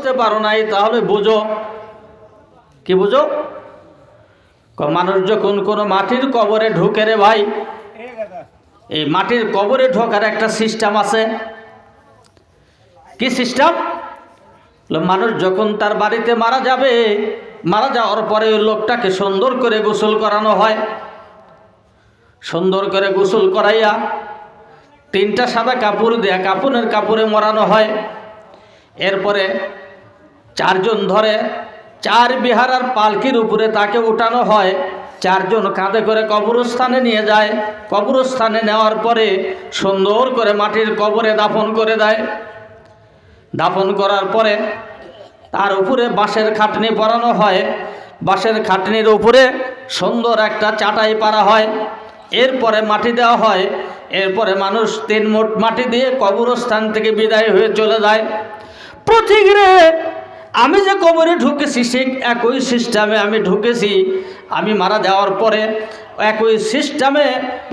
বুঝতে পারো নাই তাহলে বুঝো। কি বুঝো? মানুষ যখন কোনো মাটির কবরে ঢুকে রে ভাই, এই মাটির কবরে ঢোকার একটা সিস্টেম আছে। কি সিস্টেম? মানুষ যখন তার বাড়িতে মারা যাবে, মারা যাওয়ার পরে ওই লোকটাকে সুন্দর করে গোসল করানো হয়। সুন্দর করে গোসল করাইয়া 3টা সাদা কাপড় দেয়া কাপড়ের কাপড়ে মোড়ানো হয়। এরপরে 4 জন ধরে 4 বিহারার পালকির উপরে তাকে উঠানো হয়। 4 জন কাঁধে করে কবরস্থানে নিয়ে যায়। কবরস্থানে নেওয়ার পরে সুন্দর করে মাটির কবরে দাফন করে দেয়। দাফন করার পরে তার উপরে বাঁশের খাটনি পরানো হয়। বাঁশের খাটনির উপরে সুন্দর একটা চাটাই পারা হয়। এরপরে মাটি দেওয়া হয়। এরপরে মানুষ 3 মুঠ মাটি দিয়ে কবরস্থান থেকে বিদায় হয়ে চলে যায়। প্রতিদিনে আমি যে কবরে ঢুকেছি ঠিক একই সিস্টেমে আমি ঢুকেছি। আমি মারা যাওয়ার পরে একই সিস্টেমে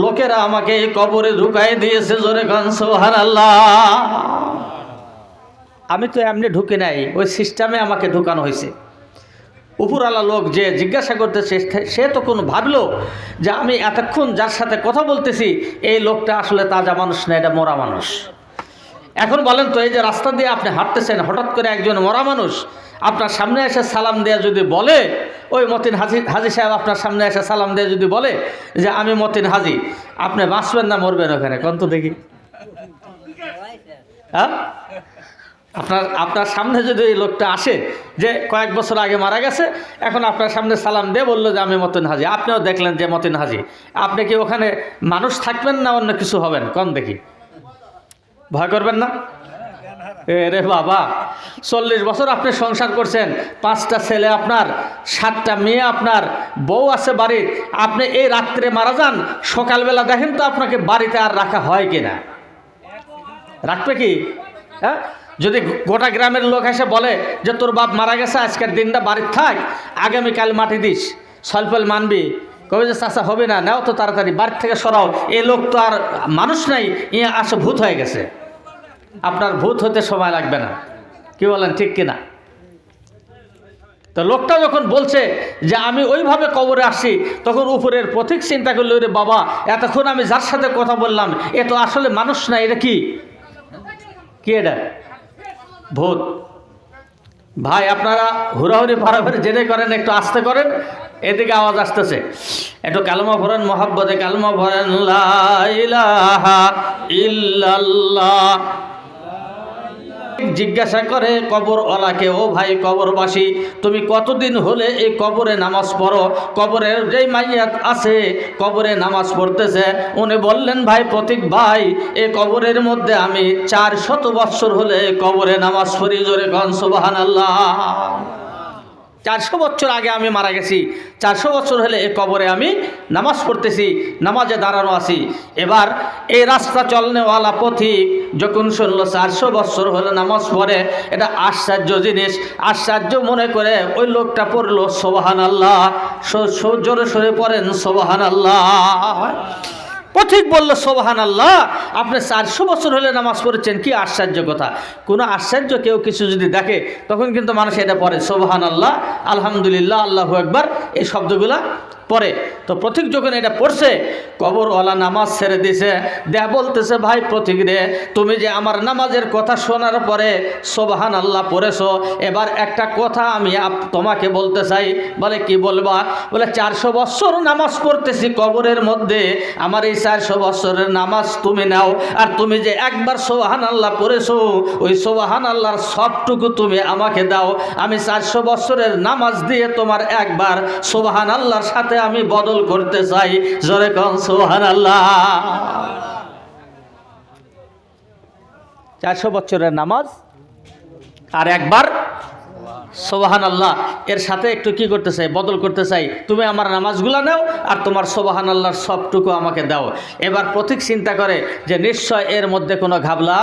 লোকেরা আমাকে এই কবরে ঢুকাই দিয়েছে। জোরে গান সুবহানাল্লাহ। আমি তো এমনি ঢুকে নাই, ওই সিস্টেমে আমাকে ঢুকানো হয়েছে। উপরওয়ালা লোক যে জিজ্ঞাসা করতেছে সে তখন ভাবলো যে আমি এতক্ষণ যার সাথে কথা বলতেছি এই লোকটা আসলে তাজা মানুষ না, এটা মরা মানুষ। এখন বলেন তো, এই যে রাস্তা দিয়ে আপনি হাঁটতেছেন, হঠাৎ করে একজন মরা মানুষ আপনার সামনে এসে সালাম দেয়া যদি বলে, ওই মতিন হাজি সাহেব আপনার সামনে এসে সালাম দেয়া যদি বলে যে আমি মতিন হাজি, আপনি বাঁচবেন না মরবেন ওখানে? কোন তো দেখি। হ্যাঁ, আপনার সামনে যদি এই লোকটা আসে যে কয়েক বছর আগে মারা গেছে, এখন আপনার সামনে সালাম দিয়ে বললো যে আমি মতিন হাজি, আপনিও দেখলেন যে মতিন হাজি, আপনি কি ওখানে মানুষ থাকবেন না অন্য কিছু হবেন? কোন দেখি। ভয় করবেন না? রে বাবা, 40 বছর আপনি সংসার করছেন, 5টা ছেলে আপনার, 7টা মেয়ে আপনার, বউ আছে বাড়ির, আপনি এই রাত্রে মারা যান, সকালবেলা দেখেন তো আপনাকে বাড়িতে আর রাখা হয় কিনা? রাখবে কি? হ্যাঁ, যদি গোটা গ্রামের লোক এসে বলে যে তোর বাপ মারা গেছে, আজকের দিনটা বাড়িতে থাক, আগামীকাল মাটি দিস, সলফল মানবি, কবে যে চাষা হবে না, নাও তো তাড়াতাড়ি বাড়ি থেকে সরাও, এই লোক তো আর মানুষ নাই, ইয়ে আসে ভূত হয়ে গেছে। আপনার ভূত হতে সময় লাগবে না। কি বলেন, ঠিক কিনা? তো লোকটা যখন বলছে যে আমি ওইভাবে কবরে আসি, তখন উপরের পথিক চিন্তা করলো, রে বাবা, এতক্ষণ আমি যার সাথে কথা বললাম এ তো আসলে মানুষ না, এটা কি? কি এটা? ভূত। ভাই আপনারা হুড়াহুড়ি ফাড়াফাড়ি জেনে করেন, একটু আস্তে করেন, এদিকে আওয়াজ আসতেছে। একটু কালেমা পড়েন, মহাব্বতে কালেমা পড়েন, লা ইলাহা ইল্লাল্লাহ। জিজ্ঞাসা করে কবরওয়ালাকে, ও ভাই কবরবাসী, তুমি কতদিন হলে এই কবরে নামাজ পড়ো? কবরের যেই মাইয়াত আছে কবরে নামাজ পড়তেছে, উনি বললেন, ভাই প্রতীক ভাই, এই কবরের মধ্যে আমি 400 বৎসর হলে কবরে নামাজ পড়ি। জোরে গান সুবহানাল্লাহ। 400 বছর আগে আমি মারা গেছি, 400 বছর হলে এই কবরে আমি নামাজ পড়তেছি, নামাজে দাঁড়ানো আছি। এবার এই রাস্তা চলনেওয়ালা পথিক যখন শুনলো 400 বছর হলে নামাজ পড়ে, এটা আশ্চর্য জিনিস, আশ্চর্য মনে করে ওই লোকটা পড়লো সুবহানাল্লাহ। জোরে সরে পড়েন সুবহানাল্লাহ। পথিক বলল, সুবহানাল্লাহ, আপনি 400 বছর হলে নামাজ পড়েছেন, কি আশ্চর্য কথা। কোনো আশ্চর্য কেউ কিছু যদি দেখে তখন কিন্তু মানুষ এটা পড়ে, সুবহানাল্লাহ, আলহামদুলিল্লাহ, আল্লাহু আকবার, এই শব্দগুলা পড়ে। তো পথিক যখন এটা পড়ছে, কবরওয়ালা নামাজ ছেড়ে দিছে, দেয়া বলতেছে, ভাই পথিক রে, তুমি যে আমার নামাজের কথা শোনার পরে সুবহানাল্লাহ পড়েছো, এবার একটা কথা আমি তোমাকে বলতে চাই। বলে, কি বলবা? বলে, 400 বছর নামাজ পড়তেছি কবরের মধ্যে, আমার এই 400 বছরের নামাজ তুমি নাও, আর তুমি যে একবার সুবহানাল্লাহ পড়েছো, ওই সুবহানাল্লাহর সবটুকু তুমি আমাকে দাও। আমি 400 বছরের নামাজ দিয়ে তোমার একবার সুবহানাল্লাহর সাথে আমি বদল করতে চাই। জোরে কোন সুবহানাল্লাহ। 400 বছরের নামাজ আর একবার সুবহানাল্লাহ এর সাথে একটু কি করতে চাই, বদল করতে চাই। তুমি আমার নামাজগুলো নাও আর তোমার সুবহানাল্লাহর সবটুকু আমাকে দাও। এবার পথিক চিন্তা করে যে নিশ্চয় এর মধ্যে কোনো ঘাবলা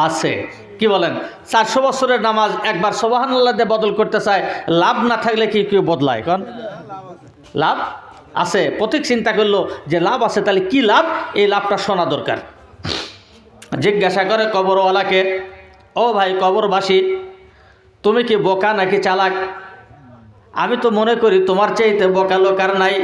আছে। কি বলেন? 400 বছরের নামাজ একবার সুবহানাল্লাহ দিয়ে বদল করতে চায়, লাভ না থাকলে কি কেউ বদলায়? কোন লাভ আছে? পথিক চিন্তা করলো যে লাভ আছে, তাহলে কি লাভ, এই লাভটা শোনা দরকার। জিজ্ঞাসা করে কবরওয়ালাকে, ও ভাই কবরবাসী, তুমি কি বোকা নাকি চালাক? আমি তো মনে করি তোমার চাইতে বোকা লোক আর নাই।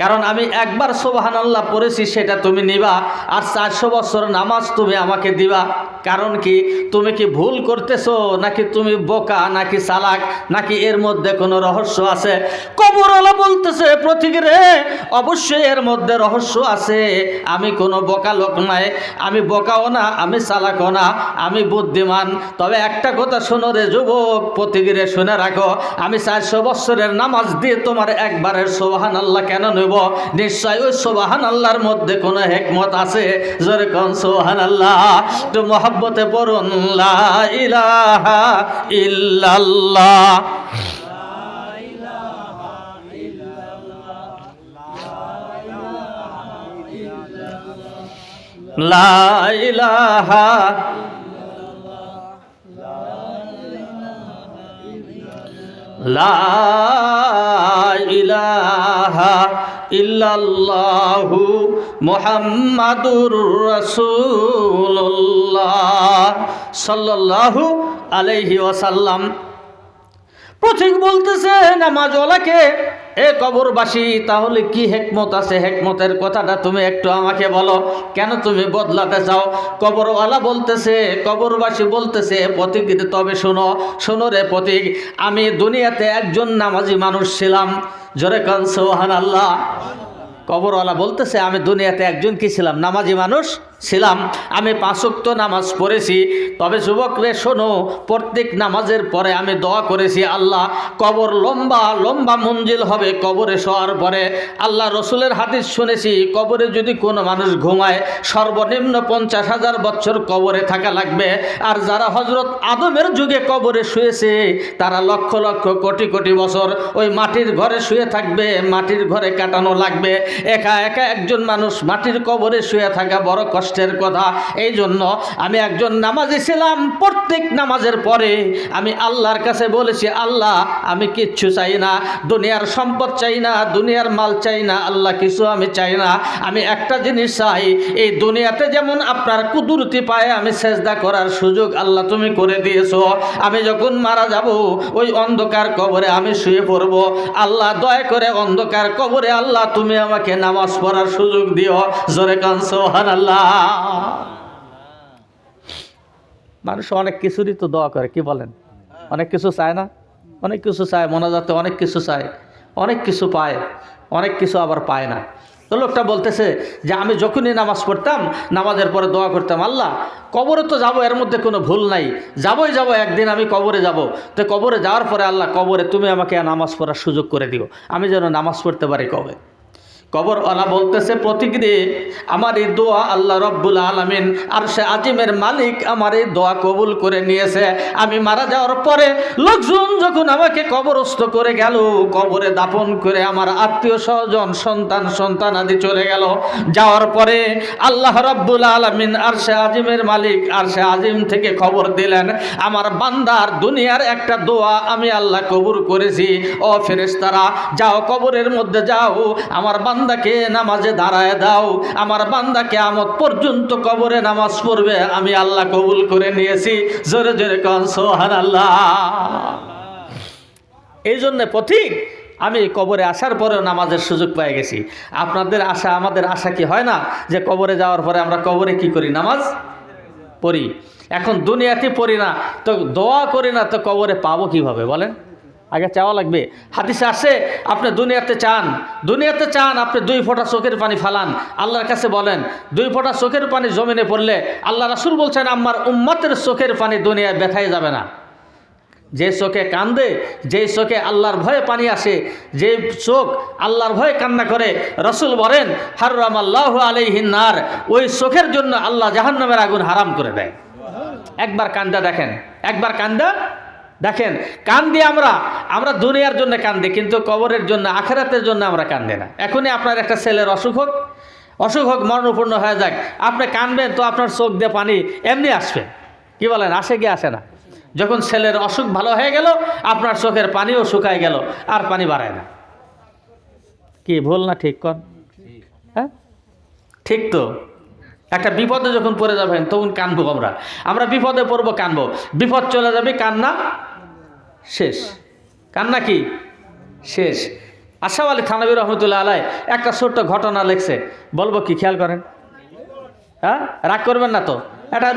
কারণ আমি একবার সুবহানাল্লাহ পড়েছি, সেটা তুমি নিবা, আর 400 বছর নামাজ তুমি আমাকে দিবা। কারণ কি? তুমি কি ভুল করতেছো, নাকি তুমি বোকা, নাকি চালাক, নাকি এর মধ্যে কোনো রহস্য আছে? কবরওয়ালা বলতেছে, প্রতীক রে, অবশ্যই এর মধ্যে রহস্য আছে। আমি কোনো বোকা লোক নাই, আমি বোকাও না, আমি চালাকও না, আমি বুদ্ধিমান। তবে একটা কথা শোনো রে যুবক, প্রতীক রে, শুনে রাখো, আমি 400 বছরের নামাজ দিয়ে তোমার একবারের সুবহানাল্লাহ কেন নেব? নিশ্চয় ওই সুবহানাল্লাহর মধ্যে কোনো হিকমত আছে। জোরে কোন সুবহানাল্লাহ। তো মহব্বতে পড়ুন লা ইলাহা ইল্লাল্লাহ। লা ইলাহা লা ইলাহা ইল্লাল্লাহু মুহাম্মাদুর রাসূলুল্লাহ সাল্লাল্লাহু আলাইহি ওয়াসাল্লাম। পথিক বলতেছে নামাজওয়ালাকে, এ কবরবাসী, তাহলে কি হিকমত আছে? হিকমতের কথাটা তুমি একটু আমাকে বলো, কেন তুমি বদলাতে চাও? কবরওয়ালা বলতেছে, কবরবাসী বলতেছে, পথিক তবে শোনো, শোনো রে পথিক, আমি দুনিয়াতে একজন নামাজি মানুষ ছিলাম। জোরে কান সুবহানাল্লাহ। কবরওয়ালা বলতেছে, আমি দুনিয়াতে একজন কি ছিলাম? নামাজি মানুষ ছিলাম। আমি 5 ওয়াক্ত নামাজ পড়েছি। তবে যুবকরে শোনো, প্রত্যেক নামাজের পরে আমি দোয়া করেছি, আল্লাহ, কবর লম্বা লম্বা মঞ্জিল হবে কবরে শোয়ার পরে। আল্লাহ রসুলের হাদিস শুনেছি, কবরে যদি কোনো মানুষ ঘুমায়, সর্বনিম্ন 50,000 বছর কবরে থাকা লাগবে। আর যারা হজরত আদমের যুগে কবরে শুয়েছে, তারা লক্ষ লক্ষ কোটি কোটি বছর ওই মাটির ঘরে শুয়ে থাকবে, মাটির ঘরে কাটানো লাগবে। একা একা একজন মানুষ মাটির কবরে শুয়ে থাকা বড় কষ্টের কথা। এই জন্য আমি একজন নামাজি ছিলাম। প্রত্যেক নামাজের পরে আমি আল্লাহর কাছে বলেছি, আল্লাহ, আমি কিচ্ছু চাই না, দুনিয়ার সম্পদ চাই না, দুনিয়ার মাল চাই না, আল্লাহ কিছু আমি চাই না। আমি একটা জিনিস চাই, এই দুনিয়াতে যেমন আপনার কুদরতি পায়ে আমি সেজদা করার সুযোগ আল্লাহ তুমি করে দিয়েছো, আমি যখন মারা যাব ওই অন্ধকার কবরে আমি শুয়ে পড়ব। আল্লাহ দয়া করে অন্ধকার কবরে আল্লাহ তুমি আমাকে নামাজ পড়ার সুযোগ দিও। জোরে কান সুবহানাল্লাহ। মানুষ অনেক কিছুরই তো দোয়া করে, কি বলেন? অনেক কিছু চায় না? অনেক কিছু চায়, মোনাজাতে অনেক কিছু চায়, অনেক কিছু পায়, অনেক কিছু আবার পায় না। তো লোকটা বলতেছে যে আমি যখনই নামাজ পড়তাম, নামাজের পরে দোয়া করতাম, আল্লাহ, কবরে তো যাবো, এর মধ্যে কোনো ভুল নাই, যাবোই যাবো, একদিন আমি কবরে যাব। তো কবরে যাওয়ার পরে আল্লাহ, কবরে তুমি আমাকে নামাজ পড়ার সুযোগ করে দিও, আমি যেন নামাজ পড়তে পারি কবে। কবরওয়ালা বলতেছে, প্রতিদিনে আমার এই দোয়া আল্লাহ রব্বুল আলামিন আরশে আজিমের মালিক আমার এই দোয়া কবুল করে নিয়েছে। আমি মারা যাওয়ার পরে লোকজন যখন আমাকে কবরস্থ করে গেল, কবরে দাফন করে আমার আত্মীয় স্বজন, সন্তান আদি চলে গেল। যাওয়ার পরে আল্লাহ রব্বুল আলামিন আরশে আজিমের মালিক আরশে আজিম থেকে খবর দিলেন, আমার বান্দার দুনিয়ার একটা দোয়া আমি আল্লাহ কবুল করেছি। ও ফেরেশতারা, যাও কবরের মধ্যে যাও, আমার বান্দাকে নামাজে দাঁড়ায় দাও, আমার বান্দা কিয়ামত পর্যন্ত কবরে নামাজ পড়বে, আমি আল্লাহ কবুল করে নিয়েছি। জোরে জোরে কান সুবহানাল্লাহ। এই জন্য পথিক, আমি কবরে আসার পরেও নামাজের সুযোগ পেয়ে গেছি। আপনাদের আশা, আমাদের আশা কি হয় না যে কবরে যাওয়ার পরে আমরা কবরে কি করি? নামাজ পড়ি। এখন দুনিয়াতে পড়ি না, তো দোয়া করি না, তো কবরে পাবো কিভাবে বলেন? আগে চাওয়া লাগবে। হাদিসে আসে, আপনি দুনিয়াতে চান, আপনি 2 ফোঁটা চোখের পানি ফালান, আল্লাহর কাছে বলেন, 2 ফোঁটা চোখের পানি জমিনে পড়লে আল্লাহ রাসূল বলছেন, আমার উম্মতের চোখের পানি দুনিয়ায় ব্যথায় যাবে না। যে চোখে কান্দে, যে চোখে আল্লাহর ভয়ে পানি আসে, যে চোখ আল্লাহর ভয়ে কান্না করে, রাসূল বলেন, হারামাল্লাহু আলাইহিন নার, ওই চোখের জন্য আল্লাহ জাহান্নামের আগুন হারাম করে দেয়। একবার কান্দা দেখেন, একবার কান্দা দেখেন। কান্দি আমরা দুনিয়ার জন্য কান্দি, কিন্তু কবরের জন্য, আখিরাতের জন্য আমরা কান্দি না। এখনই আপনার একটা ছেলের অসুখ হোক, মরণপূর্ণ হয়ে যাক, আপনি কাঁদবেন তো আপনার চোখ দিয়ে পানি এমনি আসবে, কি বলেন? আসে কি আসে না? যখন ছেলের অসুখ ভালো হয়ে গেল, আপনার চোখের পানিও শুকায় গেল, আর পানি বাড়ায় না। কি ভুল না ঠিক? কন হ্যাঁ, ঠিক তো। একটা বিপদে যখন পড়ে যাবেন তখন কানবো, আমরা বিপদে পড়বো, কানবো, বিপদ চলে যাবে, কান্না শেষ, কান্না কি শেষ। আশরাফ আলী থানভী রহমতুল্লাহ আলাই একটা ছোট্ট ঘটনা লিখছে, বলবো কি, খেয়াল করেন, হ্যাঁ রাগ করবেন না তো। এটা